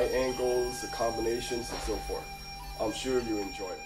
right angles, the combinations, and so forth. I'm sure you enjoy it.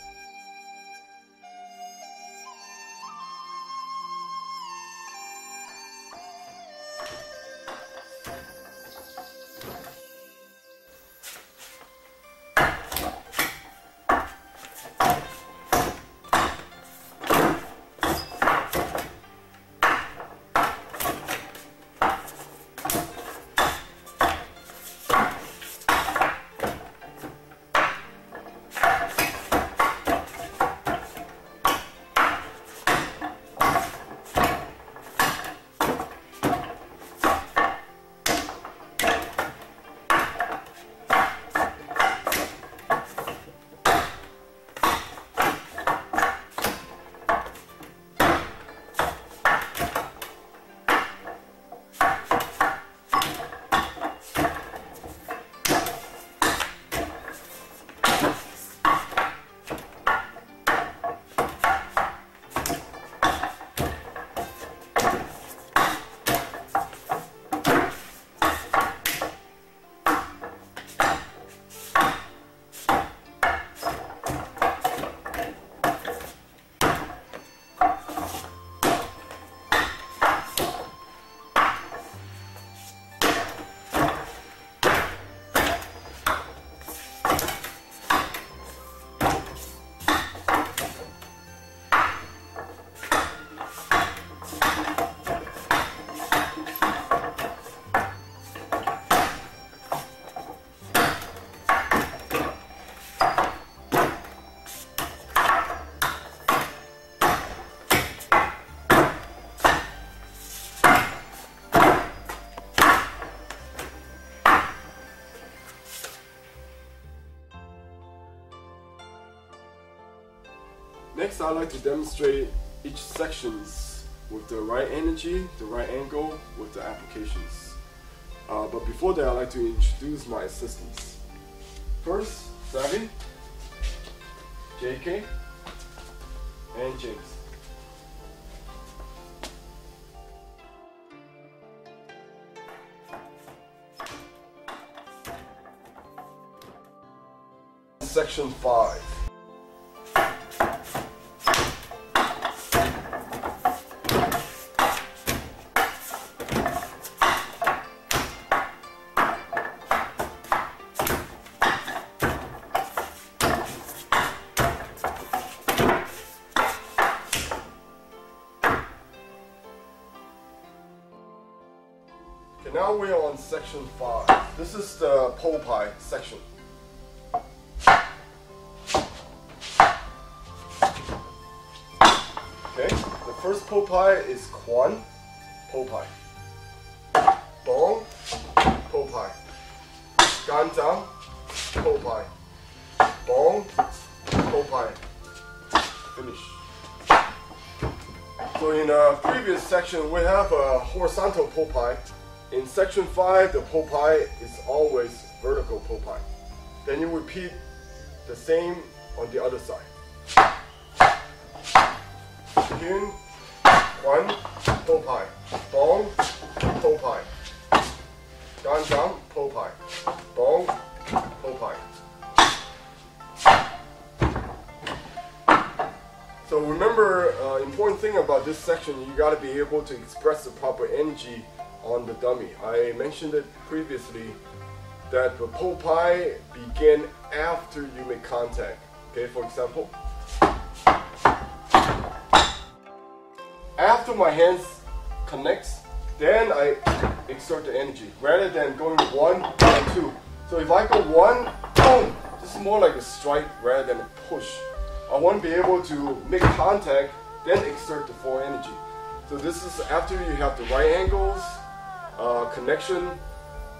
Next, I'd like to demonstrate each sections with the right energy, the right angle, with the applications. But before that, I'd like to introduce my assistants. First, Savvy, JK, and James. Section 5. Okay, now we are on section 5. This is the pole pie section. Okay, the first pole pie is Kwan pole pie, Bong pole pie, Ganjang pole pie, Bong pole pie. Finish. So in a previous section, we have a horizontal pole pie. In section 5, the pole pie is always vertical pole pie. Then you repeat the same on the other side. Hyun, Kwan, pole pie, Bong, pole pie, Ganjang, pole pie, Bong, pole pie. So remember, important thing about this section, you got to be able to express the proper energy on the dummy. I mentioned it previously that the pole pie begin after you make contact. Okay, for example, after my hands connects, then I exert the energy rather than going 1 and 2. So if I go 1, boom, this is more like a strike rather than a push. I want to be able to make contact, then exert the full energy. So this is after you have the right angles, connection,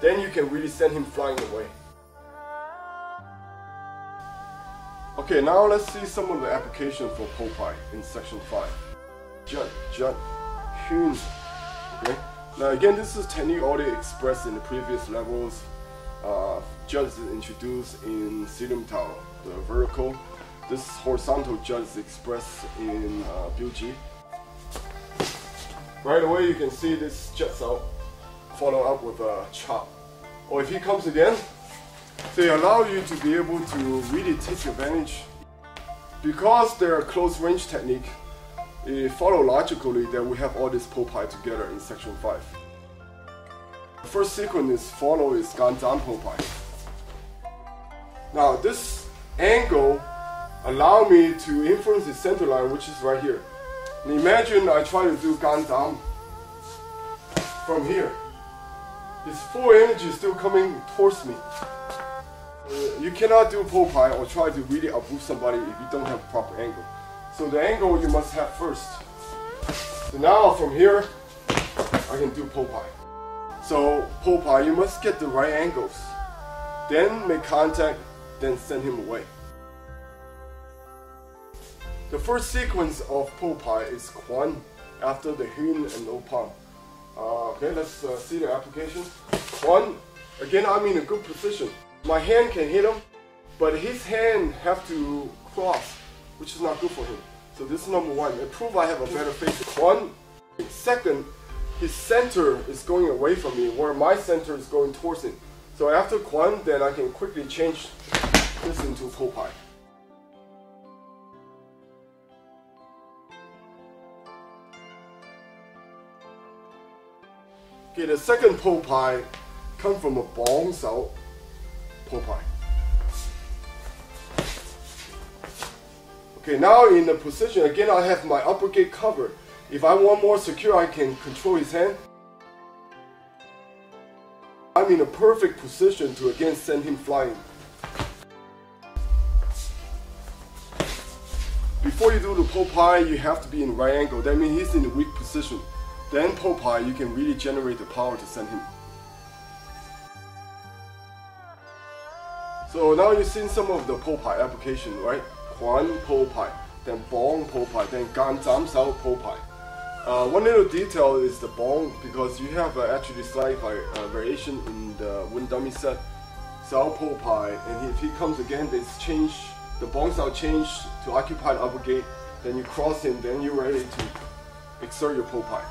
then you can really send him flying away. Okay, now let's see some of the application for pole pie in section 5. Jut, jut, hyun. Okay. Now again, this is technique already expressed in the previous levels. Jut is introduced in Silim Tao, the vertical. This horizontal jut is expressed in Buji. Right away, you can see this juts out, follow up with a chop. Or if he comes again, They allow you to be able to really take advantage. Because they're a close range technique, it follows logically that we have all this po pai together in section 5. The first sequence is follow is ganzam po pai. Now this angle allow me to influence the center line, which is right here. And imagine I try to do ganzam from here. This full energy is still coming towards me. You cannot do po pai or try to really uproot somebody if you don't have a proper angle. So the angle you must have first. So now from here, I can do po pai. So po pai, you must get the right angles. Then make contact, then send him away. The first sequence of po pai is Kwan after the Hun and O palm. Okay, let's see the application. Kwan, again I'm in a good position. My hand can hit him, but his hand have to cross, which is not good for him. So this is number one. It proves I have a better face. One. Second, his center is going away from me, where my center is going towards him. So after Kwan, then I can quickly change this into po pai. Okay, the second po pai comes from a bong sao po pai. Okay, now in the position, again I have my upper gate covered. If I want more secure, I can control his hand. I'm in a perfect position to again send him flying. Before you do the po pai, you have to be in right angle. That means he's in a weak position. Then po pai, you can really generate the power to send him. So now you've seen some of the po pai application, right? Kwan po pai, then bong po pai, then ganzam sao po pai. One little detail is the bong, because you have actually slight variation in the wind dummy set. Sao po pai, and if he comes again, they change the bong sao change to occupy the upper gate. Then you cross him, then you're ready to exert your po pai.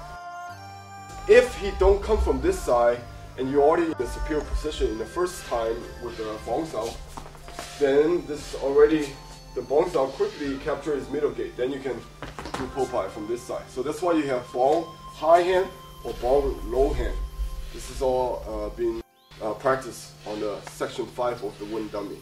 If he don't come from this side, and you're already in a superior position in the first time with the bong sao, then this is already the bong sao quickly capture his middle gate. Then you can do po pai from this side. So that's why you have bong high hand or bong low hand. This is all being practiced on the section 5 of the wind dummy.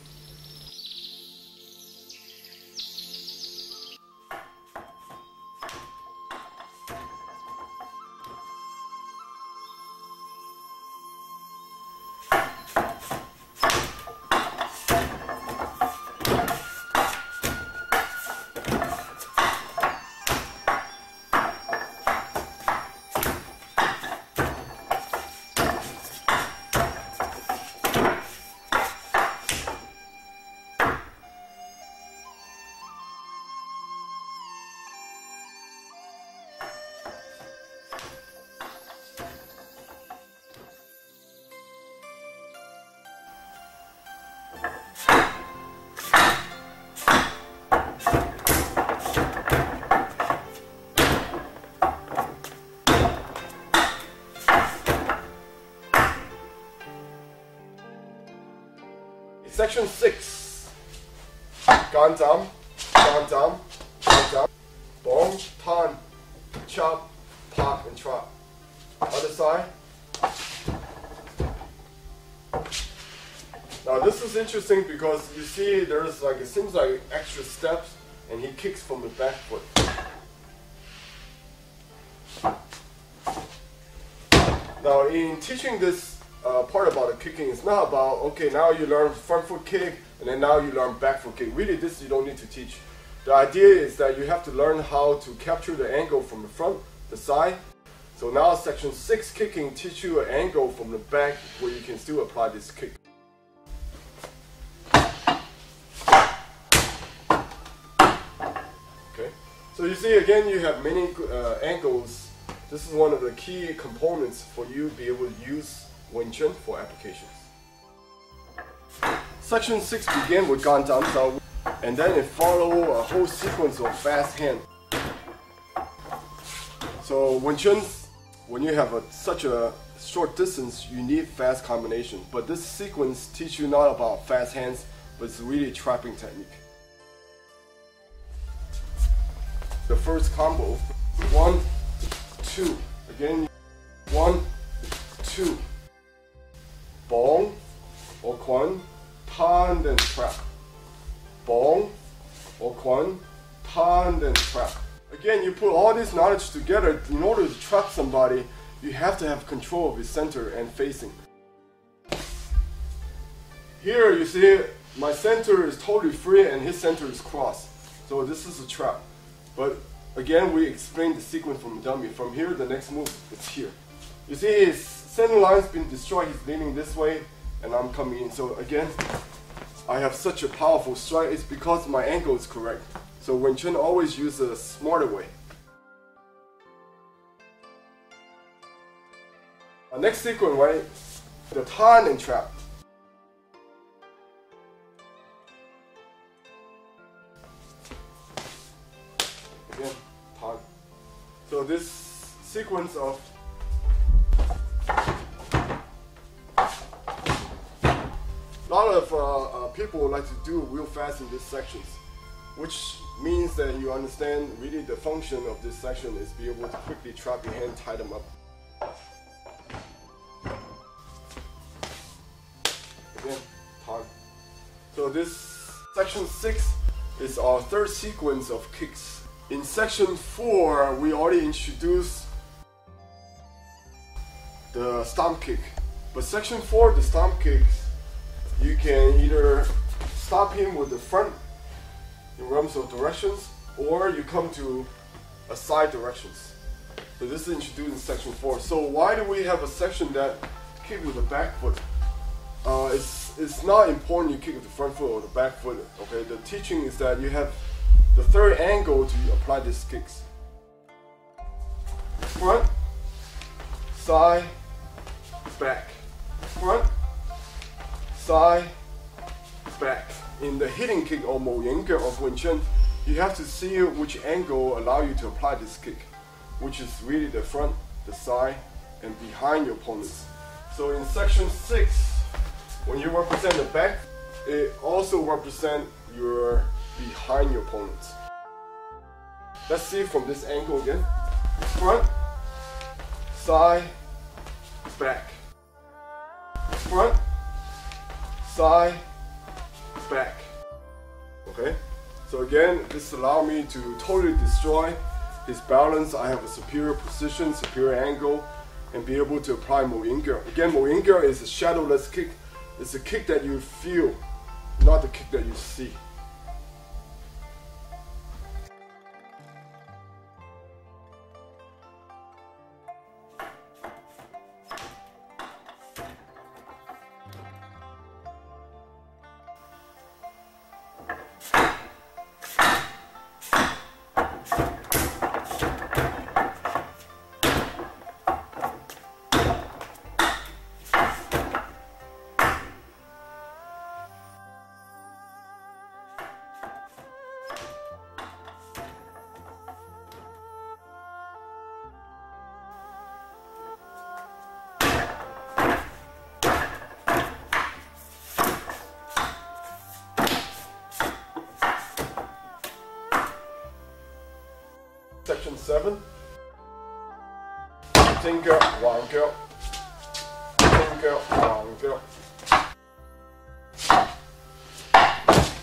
Section 6. Ganzam, ganzam, ganzam, bong, tan, chop, pop, and trot. Other side. Now this is interesting because you see there's like, it seems like extra steps, and he kicks from the back foot. Now in teaching this part about the kicking, it's not about, okay, now you learn front foot kick and then now you learn back foot kick. Really, this you don't need to teach. The idea is that you have to learn how to capture the angle from the front, the side. So now section 6 kicking teach you an angle from the back where you can still apply this kick. Okay, so you see again you have many angles. This is one of the key components for you to be able to use Wing Chun for applications. Section 6 begin with ganzam sao, and then it follow a whole sequence of fast hand. So Wing Chun when you have such a short distance, you need fast combination. But this sequence teaches you not about fast hands, but it's really trapping technique. The first combo, 1, 2. Again, 1, 2. Bong, or Kwan, tan, then trap. Bong, or Kwan, tan, then trap. Again, you put all this knowledge together. In order to trap somebody, you have to have control of his center and facing. Here you see my center is totally free and his center is crossed. So this is a trap. But again, we explained the sequence from dummy. From here, the next move is here. You see his center line's been destroyed. He's leaning this way and I'm coming in. So again, I have such a powerful strike. It's because my angle is correct. So Wing Chun always use a smarter way. Our next sequence, right? The tan and trap. Again, tan. So this sequence of a lot of people like to do real fast in these sections, which means that you understand really the function of this section is be able to quickly trap your hand, tie them up. Again, tan. So this section 6 is our third sequence of kicks. In section 4, we already introduced the stomp kick. But section 4, the stomp kicks, you can either stop him with the front in terms of directions, or you come to a side directions. So this is introduced in section 4. So why do we have a section that kick with the back foot? It's not important you kick with the front foot or the back foot. Okay, the teaching is that you have the third angle to apply these kicks. Front, side, back. Front, side, back. In the hitting kick or mo ying of Wing Chun, you have to see which angle allow you to apply this kick, which is really the front, the side, and behind your opponents. So in section 6, when you represent the back, it also represents your behind your opponents. Let's see from this angle again. Front, side, back. Front, side, back. Okay? So again, this allows me to totally destroy his balance. I have a superior position, superior angle, and be able to apply mo ying. Again, mo ying is a shadowless kick. It's a kick that you feel, not the kick that you see. Section 7. Ting girl, Wang girl. Ting girl, Wang girl.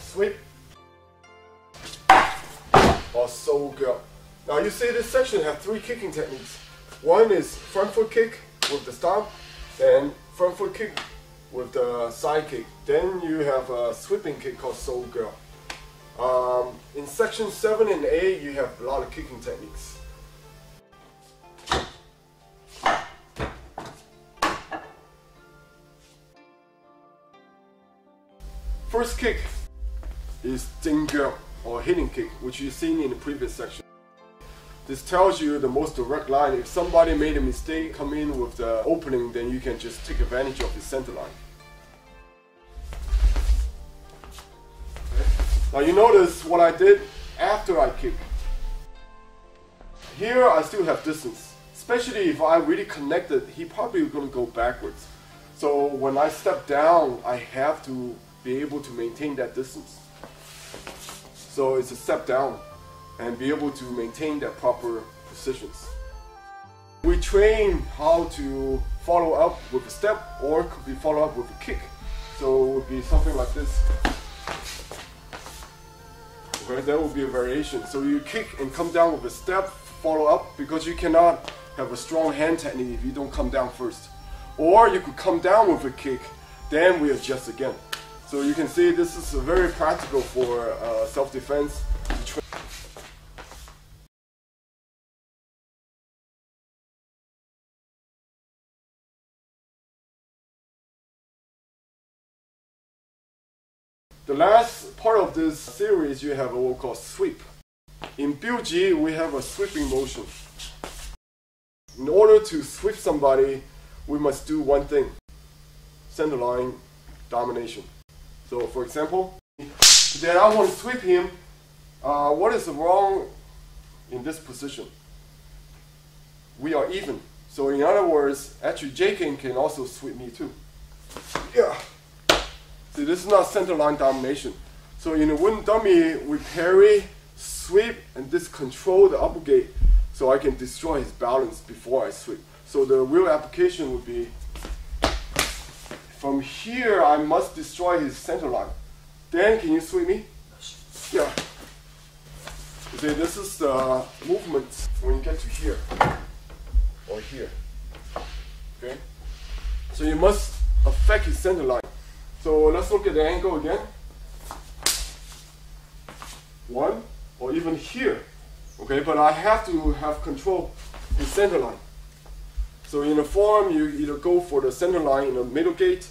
Sweep. Or soul girl. Now you see this section have 3 kicking techniques. One is front foot kick with the stomp, then front foot kick with the side kick. Then you have a sweeping kick called soul girl. In section 7 and 8, you have a lot of kicking techniques. First kick is Jing Ge or hitting kick, which you've seen in the previous section. This tells you the most direct line. If somebody made a mistake, come in with the opening, then you can just take advantage of the center line. Now you notice what I did after I kick. Here I still have distance. It's especially if I really connected, he probably going to go backwards. So when I step down, I have to be able to maintain that distance. So it's a step down and be able to maintain that proper positions. We train how to follow up with a step, or could be follow up with a kick. So it would be something like this. Okay, that would be a variation. So you kick and come down with a step, follow up, because you cannot have a strong hand technique if you don't come down first. Or you could come down with a kick, then we adjust again. So you can see this is very practical for self-defense. The last part of this series, you have what we call sweep. In Biuji, we have a sweeping motion. In order to sweep somebody, we must do one thing: center line domination. So for example, then I want to sweep him. What is wrong in this position? We are even. So in other words, actually Jaken can also sweep me too. Yeah. See, this is not center line domination. So in a wooden dummy, we parry, sweep, and this control the upper gate, so I can destroy his balance before I sweep. So the real application would be, from here I must destroy his center line. Then can you sweep me? Yeah. See, this is the movement when you get to here or here. Okay. So you must affect his center line. So let's look at the angle again. One, or even here. Okay, but I have to have control the center line. So in a form, you either go for the center line in the middle gate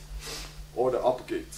or the upper gate.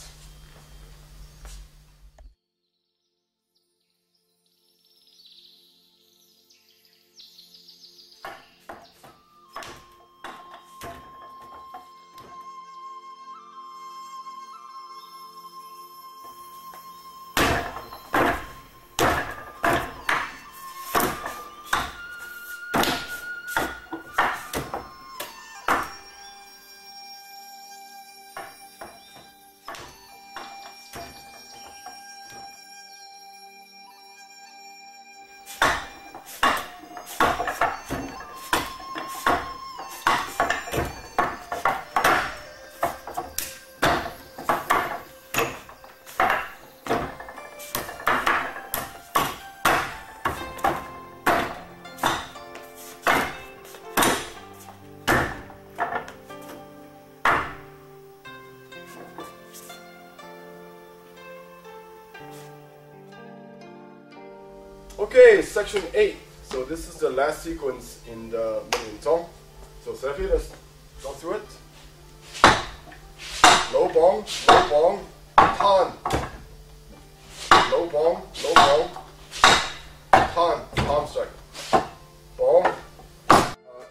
Okay, section 8. So this is the last sequence in the Million Song. So Sefi, let's go through it. Low bong, tan. Low bong, tan, palm strike. Bong.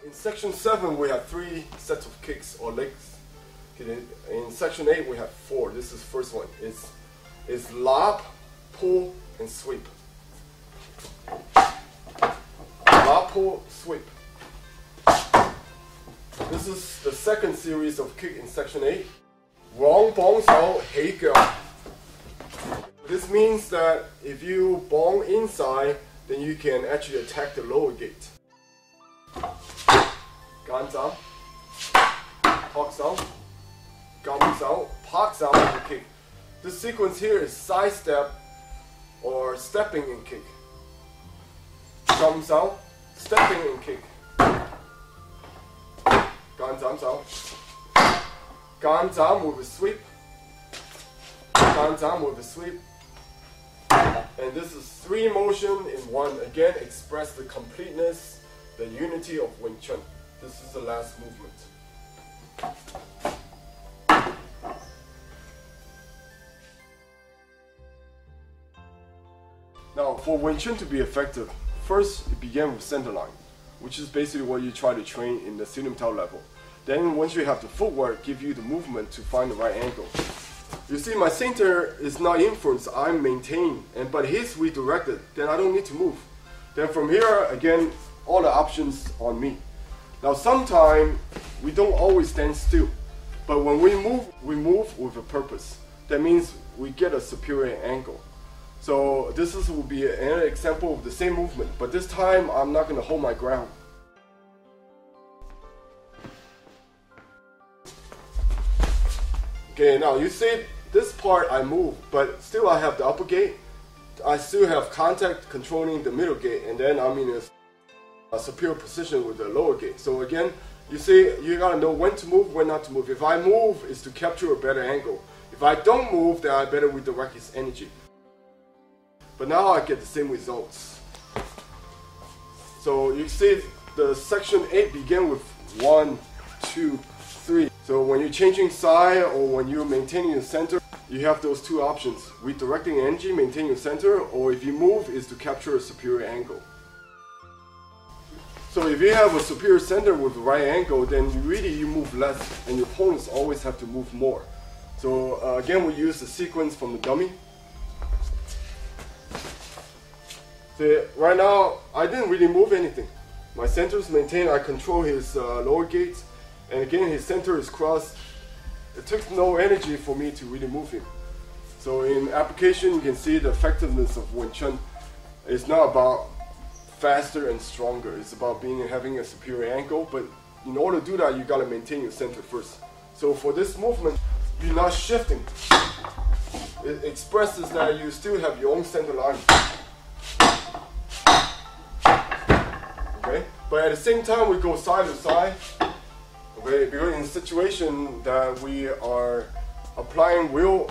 In section 7, we have 3 sets of kicks or legs. Okay, in section 8, we have 4. This is the first one. It's lob, pull, and sweep. Lob, pull, sweep. This is the second series of kick in section 8. Wrong bong sao, hei girl. This means that if you bong inside, then you can actually attack the lower gate. Gan sao, tok sao, gam sao, pak sao, and kick. This sequence here is side step or stepping and kick. Gam sao, stepping and kick. Gan zam sao. Gan zam with a sweep. Gan zam with a sweep. And this is 3 motion in 1. Again, express the completeness, the unity of Wing Chun. This is the last movement. Now, for Wing Chun to be effective, first it begins with center line, which is basically what you try to train in the Cinematograph level. Then once you have the footwork, give you the movement to find the right angle. You see, my center is not influenced, I'm maintained, but he's redirected, then I don't need to move. Then from here, again, all the options on me. Now sometimes we don't always stand still, but when we move with a purpose. That means we get a superior angle. So will be another example of the same movement, but this time I'm not going to hold my ground. Okay, now you see this part I move, but still I have the upper gate. I still have contact controlling the middle gate, and then I'm in a superior position with the lower gate. So again, you see, you gotta know when to move, when not to move. If I move, it's to capture a better angle. If I don't move, then I better redirect his energy. But now I get the same results. So you see the section 8 begin with 1, 2, 3. So when you're changing side or when you're maintaining the center, you have those two options. Redirecting energy, maintaining the center, or if you move, is to capture a superior angle. So if you have a superior center with a right angle, then you move less and your opponents always have to move more. So again, we use the sequence from the dummy. See, right now, I didn't really move anything. My center is maintained, I control his lower gates, and again, his center is crossed. It took no energy for me to really move him. So in application, you can see the effectiveness of Wing Chun. It's not about faster and stronger. It's about having a superior angle, but in order to do that, you gotta maintain your center first. So for this movement, you're not shifting. It expresses that you still have your own center line. Okay? But at the same time, we go side to side. Okay? Because in a situation that we are applying real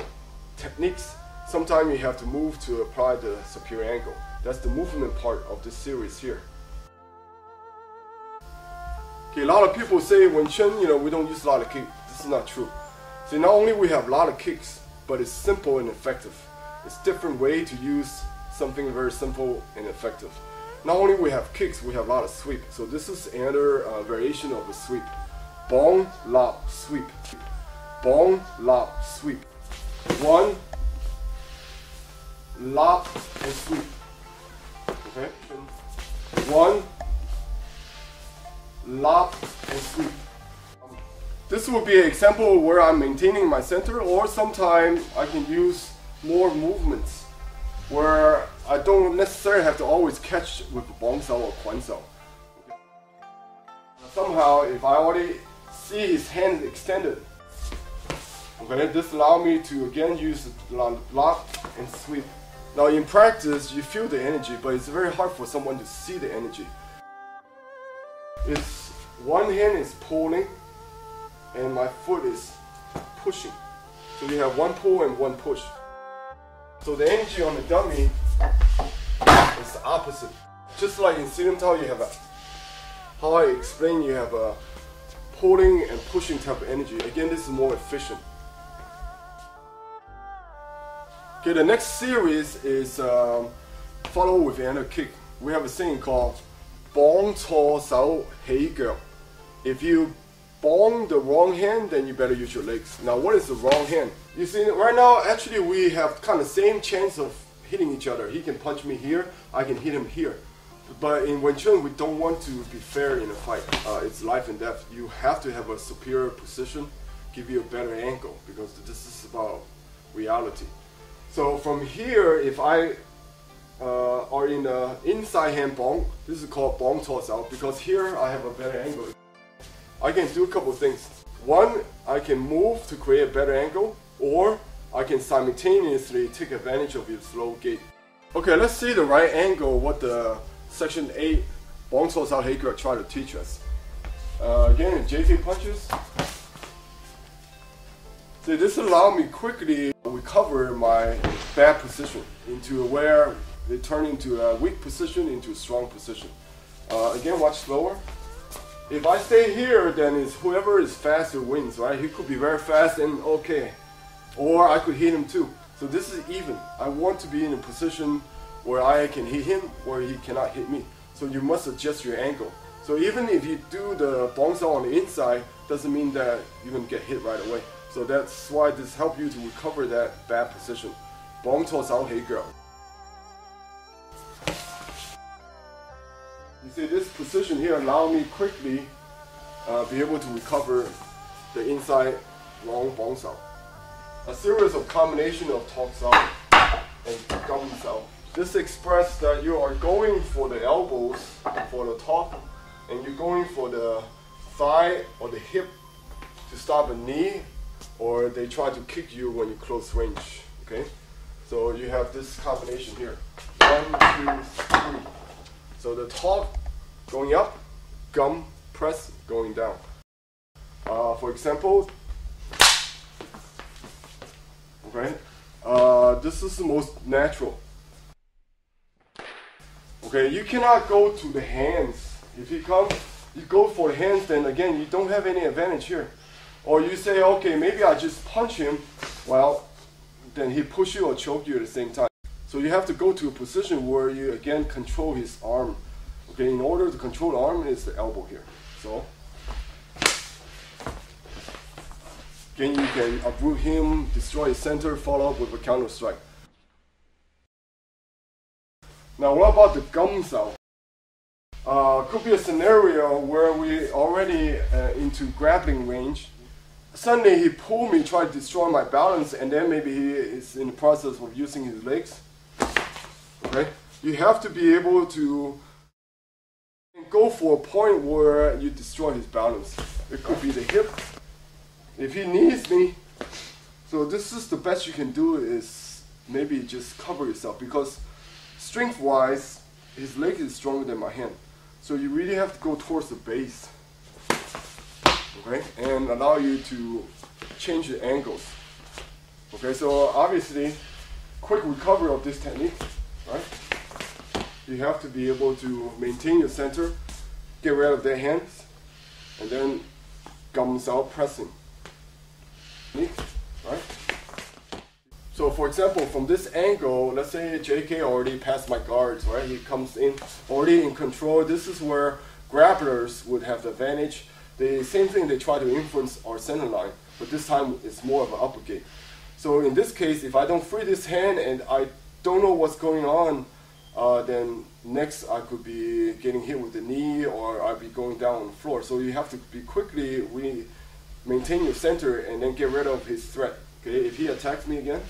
techniques, sometimes you have to move to apply the superior angle. That's the movement part of this series here. Okay, a lot of people say Wing Chun, we don't use a lot of kicks. This is not true. See, not only we have a lot of kicks, but it's simple and effective. It's a different way to use something very simple and effective. Not only we have kicks, we have a lot of sweep. So this is another variation of the sweep. Bong, lop, sweep. Bong, lop, sweep. One, lop, and sweep. Okay? One, lop, and sweep. This will be an example where I'm maintaining my center, or sometimes I can use more movements where I don't necessarily have to always catch with Bong Sao or Quan Sao. Okay. Somehow, if I already see his hand extended, okay, this allows me to again use lock and sweep. Now in practice, you feel the energy, but it's very hard for someone to see the energy. It's one hand is pulling, and my foot is pushing. So you have one pull and one push. So the energy on the dummy is the opposite. Just like in Silam Tao, you have how I explained, you have a pulling and pushing type of energy. Again, this is more efficient. Okay, the next series is follow with another kick. We have a saying called Bong Cho Sao Hei Girl. If you bong the wrong hand, then you better use your legs. Now, what is the wrong hand? You see, right now, actually, we have kind of same chance of hitting each other. He can punch me here, I can hit him here. But in Wing Chun, we don't want to be fair in a fight. It's life and death. You have to have a superior position, give you a better angle, because this is about reality. So from here, if I are in the inside hand bong, this is called bong cho sao, because here I have a better angle. I can do a couple of things. One, I can move to create a better angle, or I can simultaneously take advantage of your slow gait. Okay, let's see the right angle, what the section 8 Bong Cho Sao Hei Girl try to teach us. Again, JT punches. See, this allows me quickly to recover my bad position into where they turn into a weak position into a strong position. Again, watch slower. If I stay here, then it's whoever is faster wins, right? He could be very fast and okay. Or I could hit him too. So this is even. I want to be in a position where I can hit him, where he cannot hit me. So you must adjust your angle. So even if you do the bong sao on the inside, doesn't mean that you're going to get hit right away. So that's why this helps you to recover that bad position. Bong Cho Sao Hei Girl. You see, this position here allows me quickly be able to recover the inside long bong sao. A series of combination of tok sao and gum sao. This expresses that you are going for the elbows for the top, and you're going for the thigh or the hip to stop a knee, or they try to kick you when you close range. Okay, so you have this combination here. 1, 2, 3. So the top going up, gum press going down. For example, okay, this is the most natural. Okay, you cannot go to the hands. If you go for the hands, then again, you don't have any advantage here. Or you say, okay, maybe I just punch him, well, then he push you or choke you at the same time. So you have to go to a position where you again control his arm. Okay, in order to control the arm is the elbow here. So again, you can uproot him, destroy his center, follow up with a counter strike. Now, what about the gum sao? Could be a scenario where we already into grappling range. Suddenly he pulled me, tried to destroy my balance, and then maybe he is in the process of using his legs. Okay, you have to be able to go for a point where you destroy his balance. It could be the hip. If he knees me, so this is the best you can do is maybe just cover yourself, because strength-wise, his leg is stronger than my hand. So you really have to go towards the base, okay, and allow you to change the angles. Okay, so obviously, quick recovery of this technique, right? You have to be able to maintain your center, get rid of their hands, and then gum sao pressing. Right? So for example, from this angle, let's say JK already passed my guards, right? He comes in already in control. This is where grapplers would have the advantage. The same thing, they try to influence our center line, but this time it's more of an upper gate. So in this case, if I don't free this hand and I don't know what's going on, then next I could be getting hit with the knee, or I'd be going down on the floor. So you have to be quickly maintain your center and then get rid of his threat. Okay, if he attacks me again,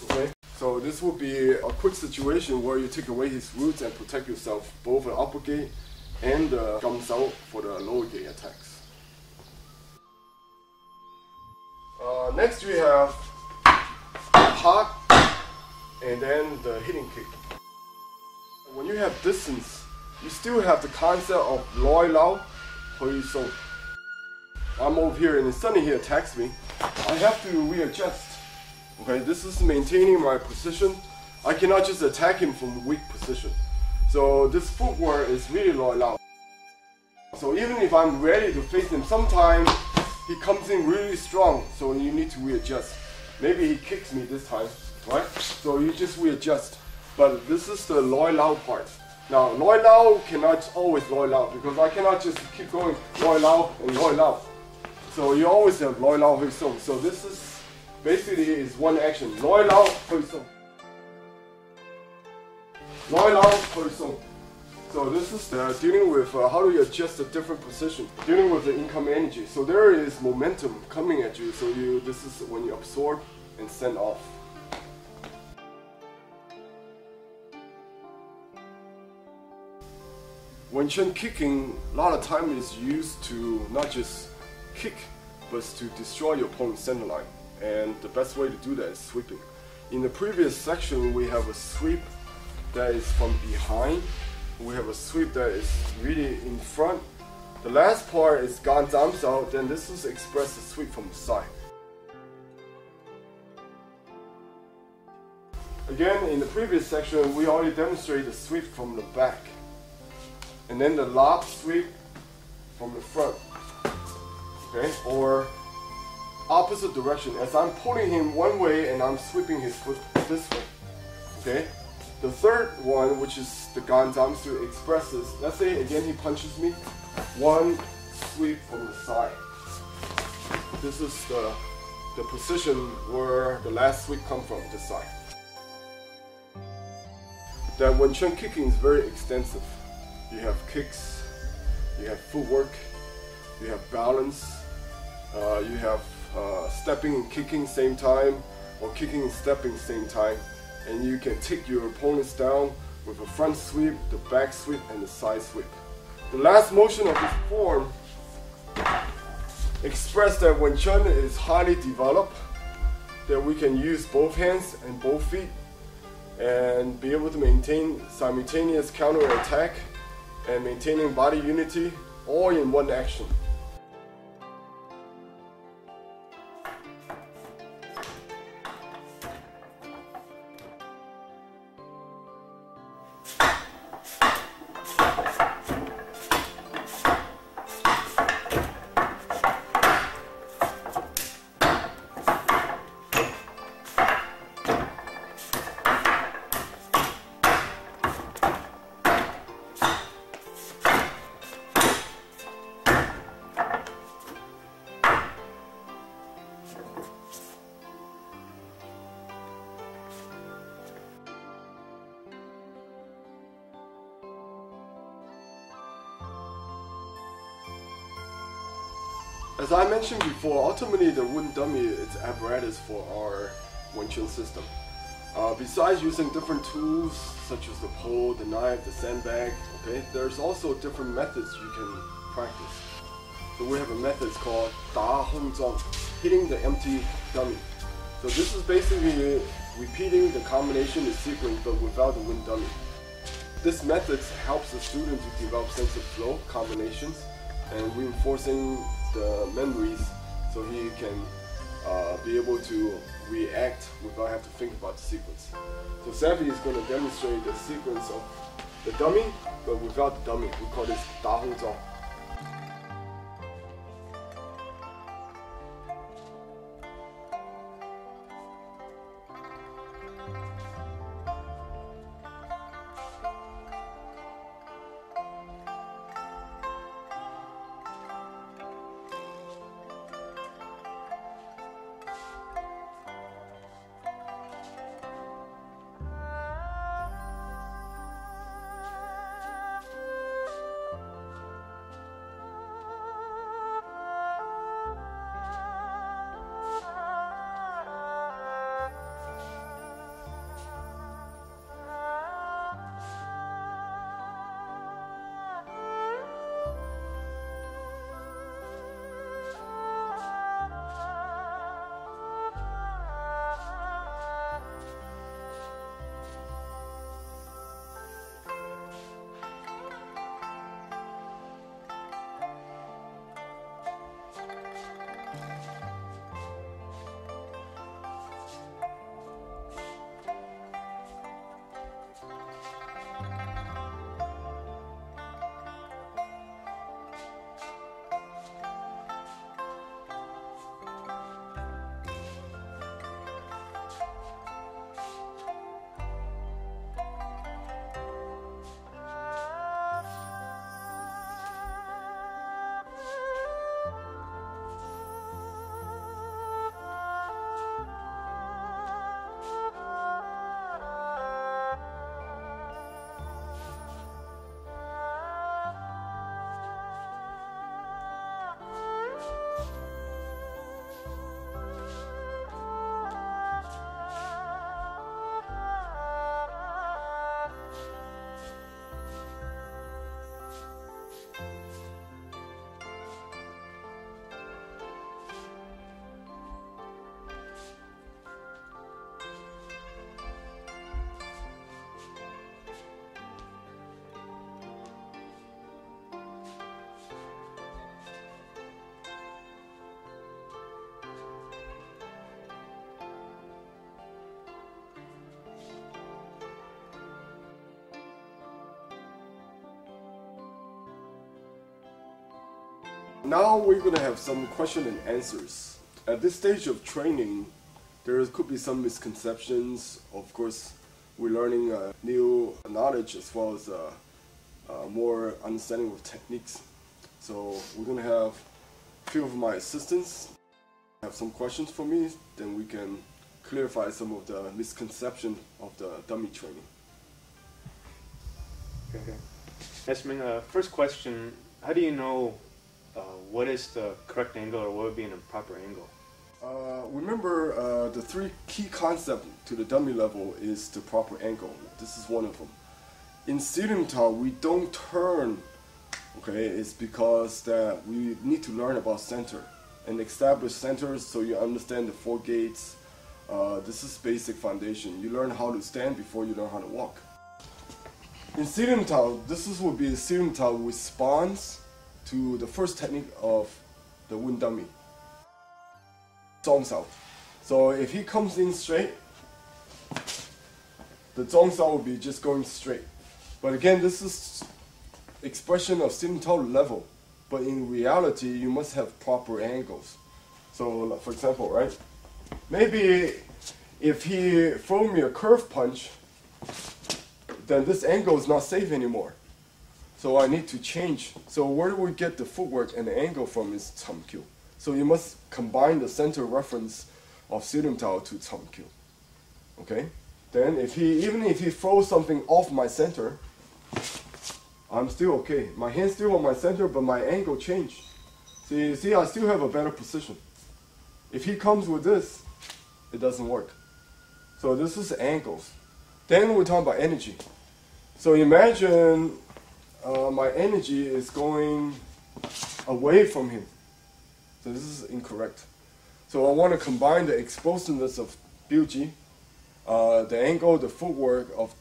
okay. So this will be a quick situation where you take away his roots and protect yourself, both the upper gate and the gum sao for the lower gate attacks. Next we have hop and then the hitting kick. When you have distance, you still have the concept of loi lao, hui song. I'm over here and suddenly he attacks me. I have to readjust. Okay, this is maintaining my position. I cannot just attack him from weak position. So this footwork is really loi lao. So even if I'm ready to face him, sometimes he comes in really strong, so you need to readjust. Maybe he kicks me this time, right? So you just readjust. But this is the loi lao part. Now, loi lao cannot always loi lao, because I cannot just keep going loi lao and loi lao. So you always have loi lao hui song. So this is basically is one action. Loi lao hui song. Loi lao hui song. So this is dealing with how do you adjust the different position, dealing with the income energy. So there is momentum coming at you. So this is when you absorb and send off. When Chen kicking, a lot of time is used to not just kick, but to destroy your opponent's center line. And the best way to do that is sweeping. In the previous section, we have a sweep that is from behind. We have a sweep that is really in front. The last part is gan zam sao, then this is express the sweep from the side. Again, in the previous section, we already demonstrated the sweep from the back. And then the lob sweep from the front. Okay, or opposite direction. As I'm pulling him one way and I'm sweeping his foot this way. Okay. The third one, which is the gan zam sao, expresses. Let's say again he punches me. One sweep from the side. This is the position where the last sweep comes from, this side. That when Chen kicking is very extensive. You have kicks, you have footwork, you have balance, you have stepping and kicking same time, or kicking and stepping same time, and you can take your opponents down with a front sweep, the back sweep, and the side sweep. The last motion of this form express that Wing Chun is highly developed, that we can use both hands and both feet and be able to maintain simultaneous counter attack and maintaining body unity all in one action. As I mentioned before, ultimately the wooden dummy is apparatus for our Wing Chun system. Besides using different tools such as the pole, the knife, the sandbag, okay, there's also different methods you can practice. So we have a method called Da Hong Zong, hitting the empty dummy. So this is basically repeating the combination, the sequence, but without the wooden dummy. This method helps the student to develop sense of flow, combinations, and reinforcing the memories so he can be able to react without having to think about the sequence. So Savvy is going to demonstrate the sequence of the dummy, but without the dummy. We call this Da Hong Zong. Now we're going to have some question and answers. At this stage of training, there could be some misconceptions. Of course, we're learning new knowledge as well as more understanding of techniques. So we're going to have a few of my assistants have some questions for me, then we can clarify some of the misconception of the dummy training. Okay. Esming, first question, how do you know what is the correct angle, or what would be an improper angle? Remember, the three key concepts to the dummy level is the proper angle. This is one of them. In Studentao, we don't turn. Okay, it's because that we need to learn about center and establish centers so you understand the four gates. This is basic foundation. You learn how to stand before you learn how to walk. In Studentao, would be a Studentao response to the first technique of the wind dummy. Zhongsao. So if he comes in straight, the Zhongsao will be just going straight. But again, this is expression of Studentao level. But in reality, you must have proper angles. So for example, right? Maybe if he throw me a curve punch, then this angle is not safe anymore. So I need to change. So where do we get the footwork and the angle from is Chamkyu. So you must combine the center reference of Studentao to Chamkyu. Okay? Then even if he throws something off my center, I'm still okay. My hand's still on my center, but my angle changed. See, I still have a better position. If he comes with this, it doesn't work. So this is angles. Then we're talking about energy. So imagine my energy is going away from him. So this is incorrect. So I want to combine the explosiveness of Biuji, the angle, the footwork of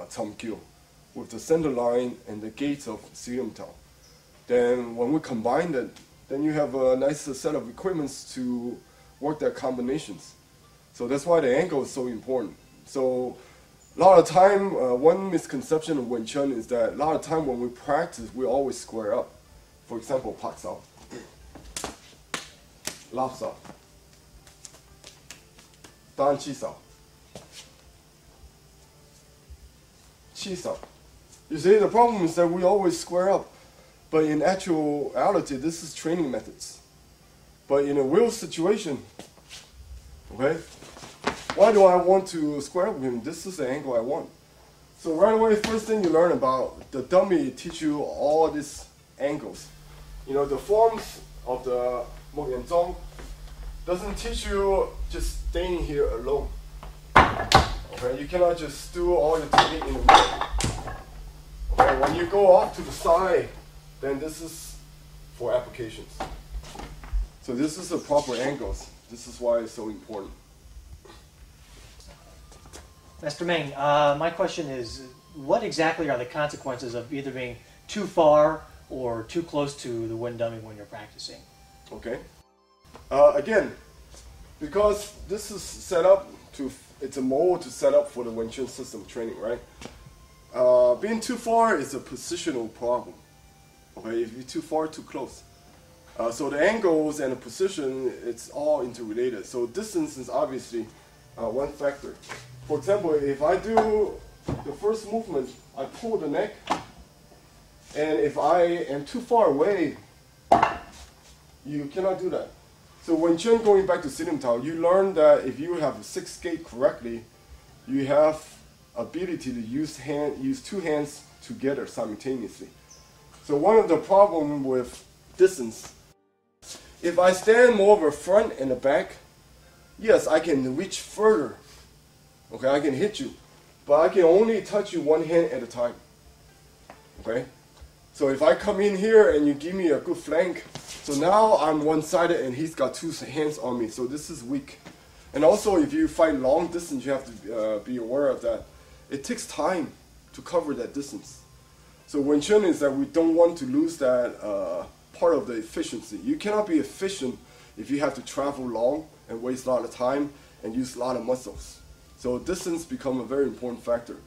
Chamkyu, with the center line and the gates of Studentao. Then when we combine that, then you have a nice set of equipments to work their combinations. So that's why the angle is so important. So a lot of time, one misconception of Wing Chun is that a lot of time when we practice, we always square up. For example, Pak Sao, Lap Sao, Dan Chi Sao, Chi Sao. You see, the problem is that we always square up. But in actuality, this is training methods. But in a real situation, okay, why do I want to square up with him? This is the angle I want. So right away, first thing you learn about the dummy teach you all these angles. You know, the forms of the Mo Yan Zhong doesn't teach you just staying here alone. Okay, you cannot just do all your technique in the middle. Okay, when you go off to the side, then this is for applications. So this is the proper angles. This is why it's so important. Master Meng, my question is, what exactly are the consequences of either being too far or too close to the wind dummy when you're practicing? Okay. Again, because this is set up to, it's a mold to set up for the Wing Chun system training, right? Being too far is a positional problem. Okay, if you're too far, too close. So the angles and the position, it's all interrelated. So distance is obviously one factor. For example, if I do the first movement, I pull the neck, and if I am too far away, you cannot do that. So when Chun, going back to Studentao, you learn that if you have a 6 gate correctly, you have ability to use two hands together simultaneously. So one of the problems with distance, if I stand more of a front and a back, yes, I can reach further. Okay, I can hit you, but I can only touch you one hand at a time. Okay, so if I come in here and you give me a good flank, so now I'm one-sided and he's got 2 hands on me, so this is weak. And also, if you fight long distance, you have to be aware of that. It takes time to cover that distance. So Wing Chun is that we don't want to lose that part of the efficiency. You cannot be efficient if you have to travel long and waste a lot of time and use a lot of muscles. So distance becomes a very important factor.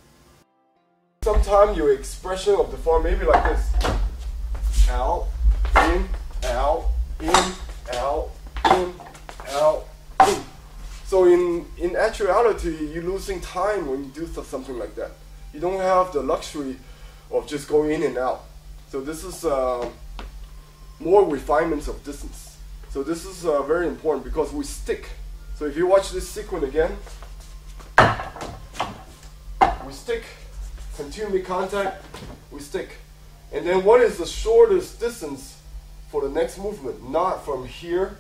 Sometimes your expression of the form may be like this. Out, in, out, in, out, in, out, in. So in actuality, you're losing time when you do something like that. You don't have the luxury of just going in and out. So this is more refinements of distance. So this is very important because we stick. So if you watch this sequence again, we stick, continue contact, we stick. And then what is the shortest distance for the next movement, not from here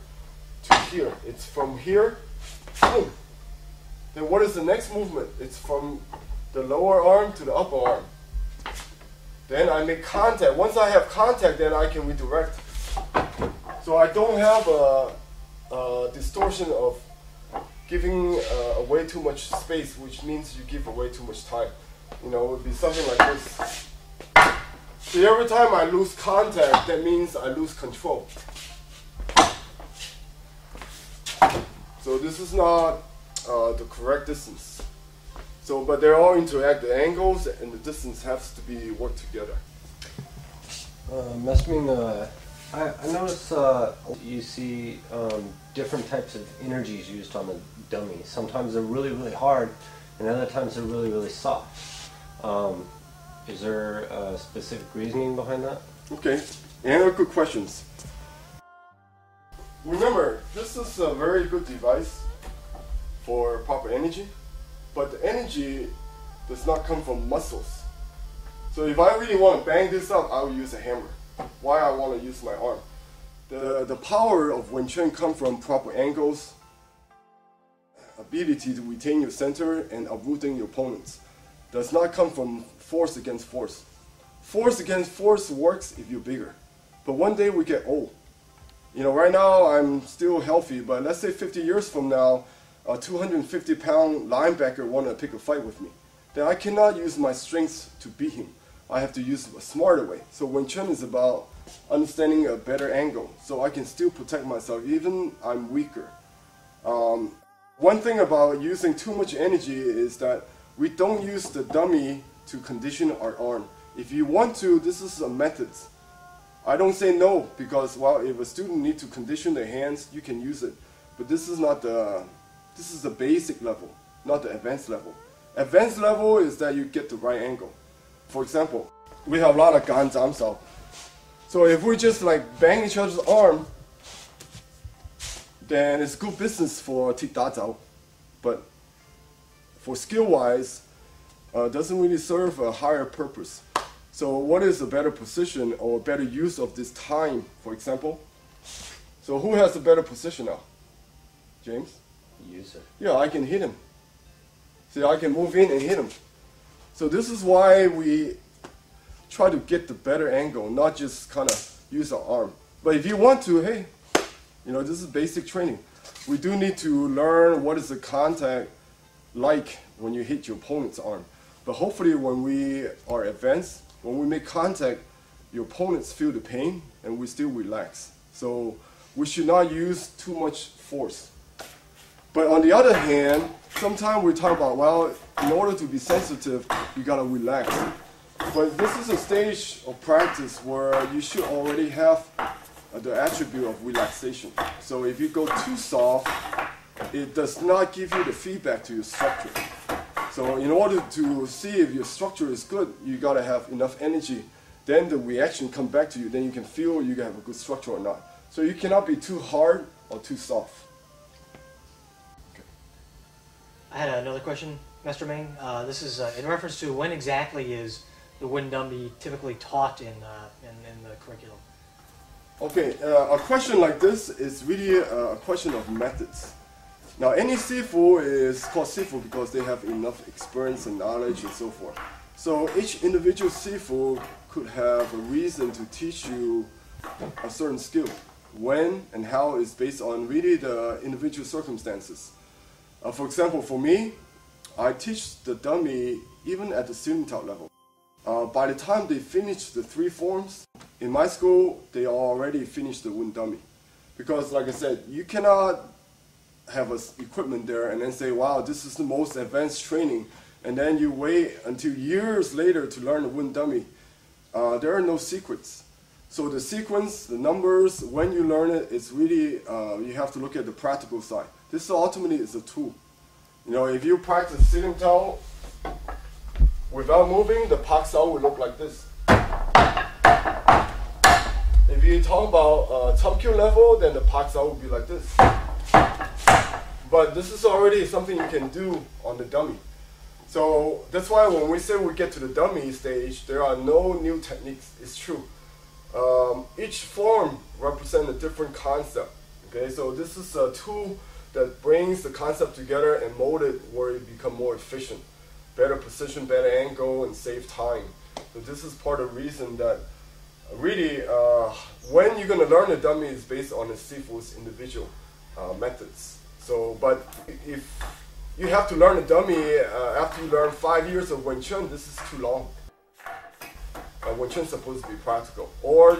to here. It's from here, boom. Then what is the next movement? It's from the lower arm to the upper arm. Then I make contact. Once I have contact, then I can redirect. So I don't have a distortion of giving away too much space, which means you give away too much time. You know, it would be something like this. So every time I lose contact, that means I lose control. So this is not the correct distance. So, but they all interact. The angles and the distance has to be worked together. Mr. Ming, I notice you see different types of energies used on the dummy. Sometimes they're really, really hard, and other times they're really, really soft. Is there a specific reasoning behind that? Okay, and good questions. Remember, this is a very good device for proper energy, but the energy does not come from muscles. So if I really want to bang this up, I will use a hammer. Why I want to use my arm? The power of Wing Chun comes from proper angles, ability to retain your center, and uprooting your opponents. Does not come from force against force. Force against force works if you're bigger. But one day we get old. You know, right now I'm still healthy, but let's say 50 years from now, a 250-pound linebacker want to pick a fight with me. Then I cannot use my strength to beat him. I have to use a smarter way. So Wing Chun is about understanding a better angle, so I can still protect myself even I'm weaker. One thing about using too much energy is that we don't use the dummy to condition our arm. If you want to, this is a method. I don't say no, because well, if a student needs to condition their hands, you can use it. But this is not this is the basic level, not the advanced level. Advanced level is that you get the right angle. For example, we have a lot of gan zam sao. So if we just like bang each other's arm, then it's good business for tik da zao. But for skill-wise, doesn't really serve a higher purpose. So what is a better position or better use of this time, for example? So who has a better position now? James? Use it. Yeah, I can hit him. See, I can move in and hit him. So this is why we try to get the better angle, not just kind of use our arm. But if you want to, hey, you know, this is basic training. We do need to learn what is the contact like when you hit your opponent's arm. But hopefully when we are advanced, when we make contact, your opponents feel the pain and we still relax. So we should not use too much force. But on the other hand, sometimes we talk about, well, in order to be sensitive, you gotta relax. But this is a stage of practice where you should already have the attribute of relaxation. So if you go too soft, it does not give you the feedback to your structure. So in order to see if your structure is good, you gotta have enough energy. Then the reaction comes back to you, then you can feel you have a good structure or not. So you cannot be too hard or too soft. I had another question, Master Ming. This is in reference to when exactly is the Wing Dummy typically taught in the curriculum? Okay, a question like this is really a question of methods. Now, any Sifu is called Sifu because they have enough experience and knowledge and so forth. So each individual Sifu could have a reason to teach you a certain skill. When and how is based on really the individual circumstances. For example, for me, I teach the dummy even at the student top level. By the time they finish the 3 forms, in my school, they already finished the Wing Dummy. Because like I said, you cannot have equipment there and then say, wow, this is the most advanced training. And then you wait until years later to learn the Wing Dummy. There are no secrets. So the sequence, the numbers, when you learn it, it's really, you have to look at the practical side. This ultimately is a tool. You know, if you practice sitting tao without moving, the pak sao will look like this. If you talk about Tumkyu level, then the pak sao will be like this. But this is already something you can do on the dummy. So that's why when we say we get to the dummy stage, there are no new techniques. It's true. Each form represents a different concept. Okay, so this is a tool that brings the concept together and mold it where it become more efficient, better position, better angle, and save time. So this is part of the reason that really when you're going to learn a dummy is based on the Sifu's individual methods. So, but if you have to learn a dummy after you learn 5 years of Wing Chun, this is too long. Wing Chun is supposed to be practical. Or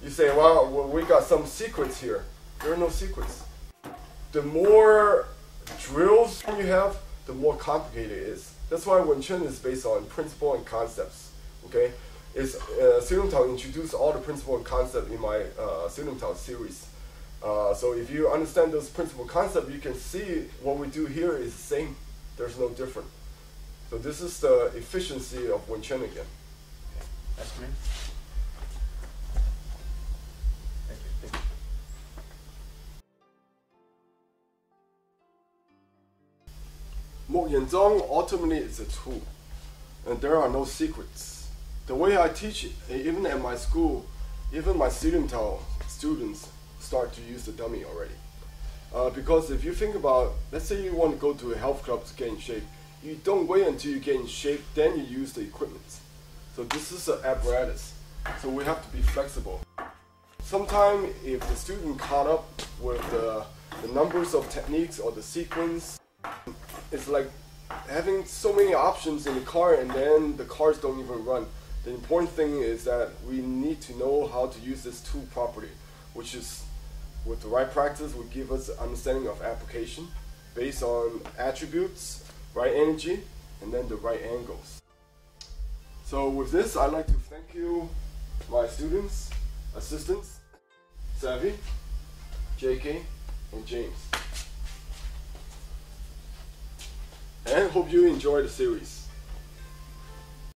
you say, well, we got some secrets here. There are no secrets. The more drills you have, the more complicated it is. That's why Wing Chun is based on principle and concepts. Okay, Siling Tao introduced all the principle and concept in my Siling Tao series. So if you understand those principle concepts, you can see what we do here is the same. There's no different. So this is the efficiency of Wing Chun again. That's me. Thank you. Thank you. Mo Yanzong ultimately is a tool, and there are no secrets. The way I teach it, even at my school, even my Siling Tao students start to use the dummy already. Because if you think about, let's say you want to go to a health club to get in shape, you don't wait until you get in shape, then you use the equipment. So this is an apparatus, so we have to be flexible. Sometimes if the student caught up with the numbers of techniques or the sequence, it's like having so many options in the car and then the cars don't even run. The important thing is that we need to know how to use this tool properly, which is with the right practice will give us an understanding of application based on attributes, right energy, and then the right angles. So with this, I'd like to thank you, my students, assistants, Savvy, JK, and James. And hope you enjoy the series.